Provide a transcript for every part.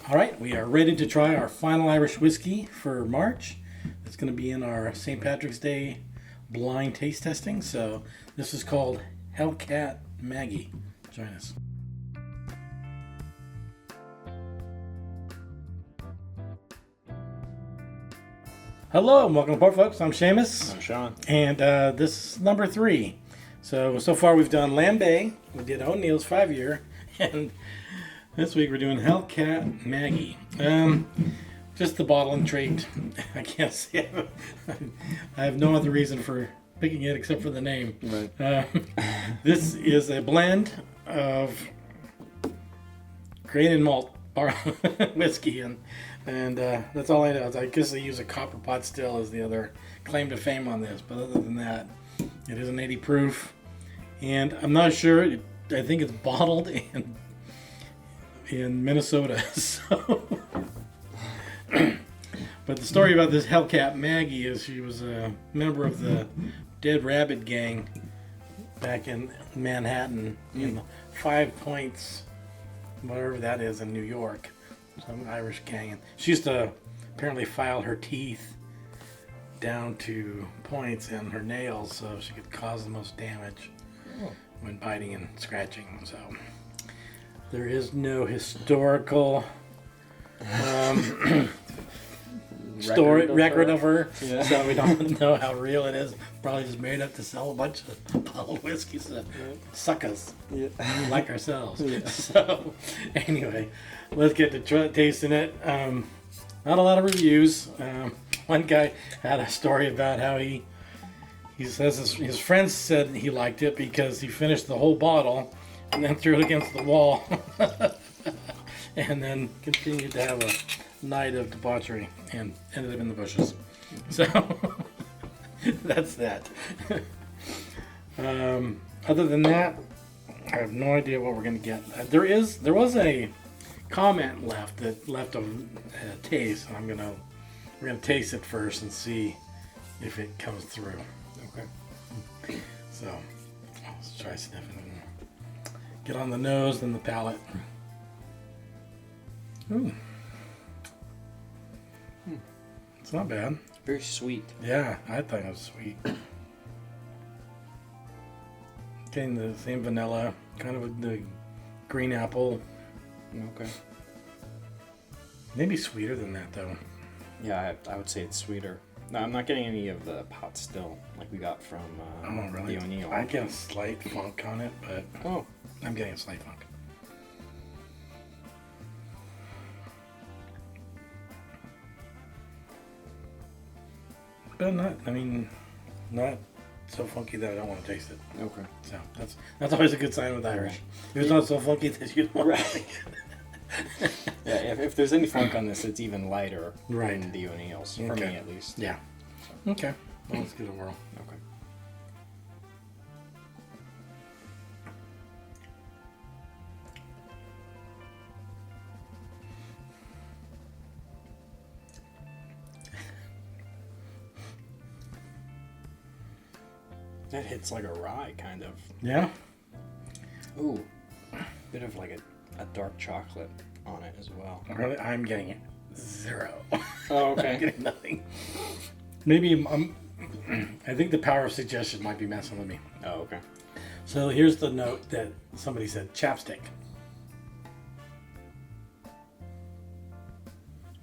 All right, we are ready to try our final Irish whiskey for March. It's going to be in our St. Patrick's Day blind taste testing. So this is called Hellcat Maggie. Join us. Hello and welcome to Port, folks. I'm Seamus. I'm Sean. And this is number 3. So far we've done Lambay, we did O'Neill's 5-year, and this week we're doing Hellcat Maggie. Just the bottling trait. I can't say I have no other reason for picking it except for the name. Right. This is a blend of grain and malt bar whiskey, and that's all I know. I guess they use a copper pot still as the other claim to fame on this. But other than that, it is an 80 proof, and I'm not sure. I think it's bottled in Minnesota. So, but the story about this Hellcat Maggie is she was a member of the Dead Rabbit gang back in Manhattan in the 5 Points, whatever that is, in New York. Some Irish gang. And she used to apparently file her teeth down to points in her nails so she could cause the most damage when biting and scratching. So there is no historical record of her, yeah. So we don't know how real it is. Probably just made up to sell a bunch of bottled whiskeys to suck us, like ourselves. Yeah. So anyway, let's get to tasting it. Not a lot of reviews. One guy had a story about how he says his friends said he liked it because he finished the whole bottle and then threw it against the wall and then continued to have a night of debauchery and ended up in the bushes. So that's that. Other than that, I have no idea what we're going to get. There was a comment left a taste, and we're gonna taste it first and see if it comes through. Okay. So let's try sniffing. Get on the nose, then the palate. Ooh. It's not bad. Very sweet. Yeah, I thought it was sweet. Getting the same vanilla, kind of the green apple. Okay. Maybe sweeter than that, though. Yeah, I would say it's sweeter. No, I'm not getting any of the pot still like we got from really? the O'Neill. I get a slight funk on it, but I'm getting a slight funk. But not so funky that I don't want to taste it. Okay. So that's always a good sign with Irish. If it's not so funky that you don't want to taste it. Yeah, if there's any funk on this, it's even lighter right. than the O'Neill's, for me at least. Yeah. Okay. Well, let's give it a whirl. Okay. That hits like a rye, kind of. Yeah? Ooh. Bit of like a dark chocolate on it as well. Really? I'm getting it 0. Oh, okay. I'm getting nothing. Maybe I think the power of suggestion might be messing with me. Oh, okay. So here's the note that somebody said, chapstick.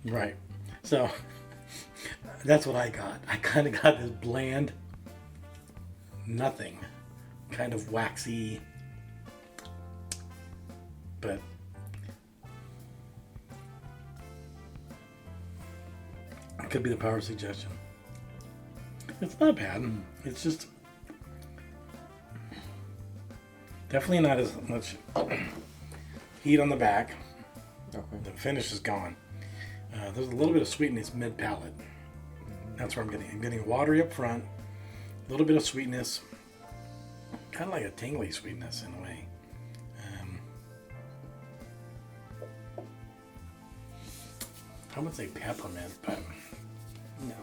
Right. So that's what I got. I kind of got this bland, nothing, kind of waxy, but it could be the power of suggestion. It's not bad. It's just definitely not as much heat on the back. Okay. The finish is gone. There's a little bit of sweetness mid palate. That's where I'm getting. I'm getting watery up front, a little bit of sweetness, kind of like a tingly sweetness in a way. I would say peppermint, but no.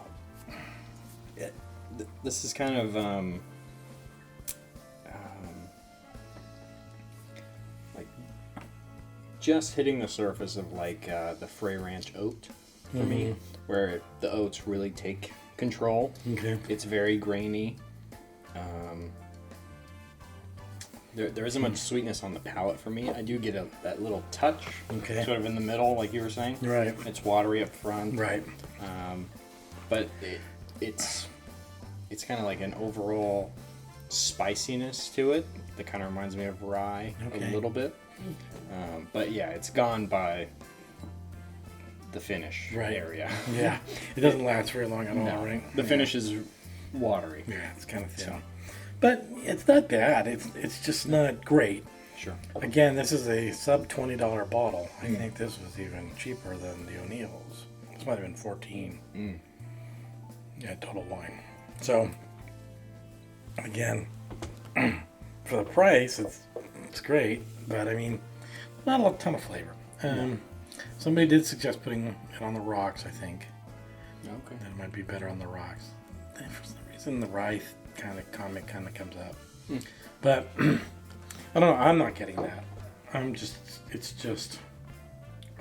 This is kind of like just hitting the surface of like the Frey Ranch oat for me, where the oats really take control. Okay. It's very grainy. There isn't much sweetness on the palate for me. I do get that little touch, sort of in the middle, like you were saying. Right. It's watery up front. Right. But it's kind of like an overall spiciness to it that kind of reminds me of rye a little bit. But yeah, it's gone by the finish area. Yeah. It doesn't last very long at all, right? The finish is watery. Yeah, it's kind of thin. But it's not bad. It's just not great. Sure. Again, this is a sub $20 bottle. I think this was even cheaper than the O'Neill's. This might have been 14. Yeah, total wine. So again, for the price, it's great. But I mean, not a ton of flavor. Somebody did suggest putting it on the rocks. I think. Okay. That might be better on the rocks. For some reason, the rye comment kind of comes up. But I don't know. I'm not getting that. It's just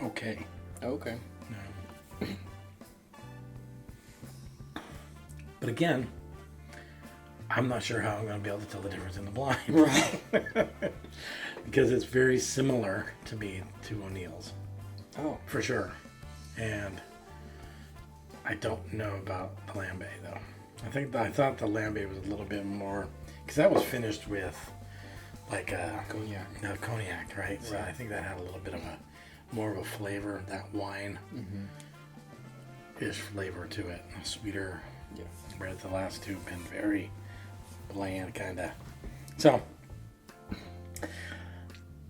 okay. Okay. No. But again, I'm not sure how I'm going to be able to tell the difference in the blind. Right. Because it's very similar to me to O'Neill's. Oh. For sure. And I don't know about the Lambe though. I thought the Lambe was a little bit more, because that was finished with like a cognac. No, cognac, right? So I think that had a little bit of more of a flavor, that wine-ish flavor to it, a sweeter. Yeah. Whereas the last two have been very bland, kind of. So,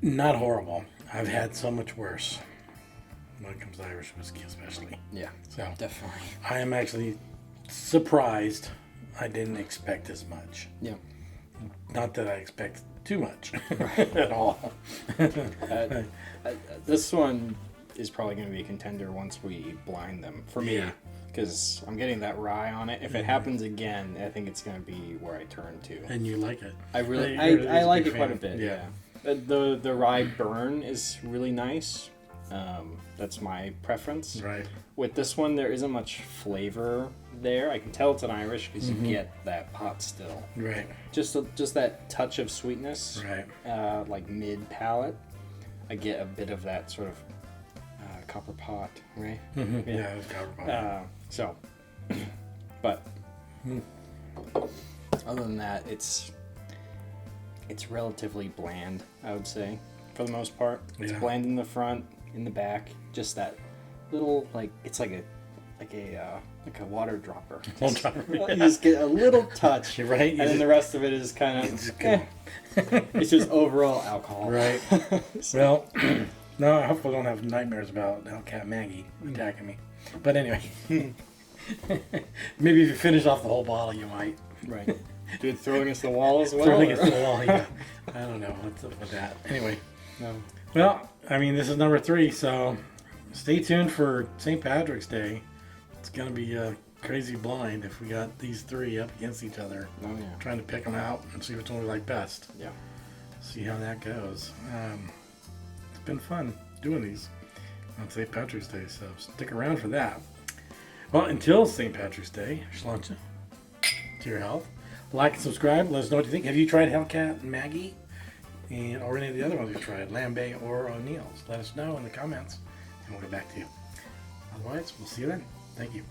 not horrible. I've had so much worse when it comes to Irish whiskey, especially. Yeah. So Definitely. I am actually surprised. I didn't expect as much. Yeah. Not that I expect too much at all. This one is probably going to be a contender once we blind them for me, because I'm getting that rye on it. If it happens again, I think it's going to be where I turn to. And you like it? I really like it quite a bit. Yeah. The rye burn is really nice. That's my preference. Right. With this one, there isn't much flavor there. I can tell it's an Irish because you get that pot still. Right. Just that touch of sweetness. Right. Like mid palate. I get a bit of that sort of copper pot, right? Yeah, it was copper pot. But other than that, it's relatively bland, I would say, for the most part. It's bland in the front, in the back, just that little, like, it's like a water dropper. You just get a little touch, right? And then the rest of it is kind of it's just overall alcohol, right? Well, no, I hope I don't have nightmares about Hellcat Maggie attacking me. But anyway, maybe if you finish off the whole bottle, you might. Right. Dude, throw against the wall as well? Throw against the wall, yeah. I don't know what's up with that. Anyway. No. Well, I mean, this is number 3, so stay tuned for St. Patrick's Day. It's going to be a crazy blind if we got these 3 up against each other. Oh, yeah. Trying to pick them out and see which one we like best. Yeah. See how that goes. It's been fun doing these on St. Patrick's Day, so stick around for that. Well, until St. Patrick's Day, Shlancha, to your health. Like and subscribe. Let us know what you think. Have you tried Hellcat and Maggie? Or any of the other ones you've tried, Lambe or O'Neill's? Let us know in the comments, and we'll get back to you. Otherwise, we'll see you then. Thank you.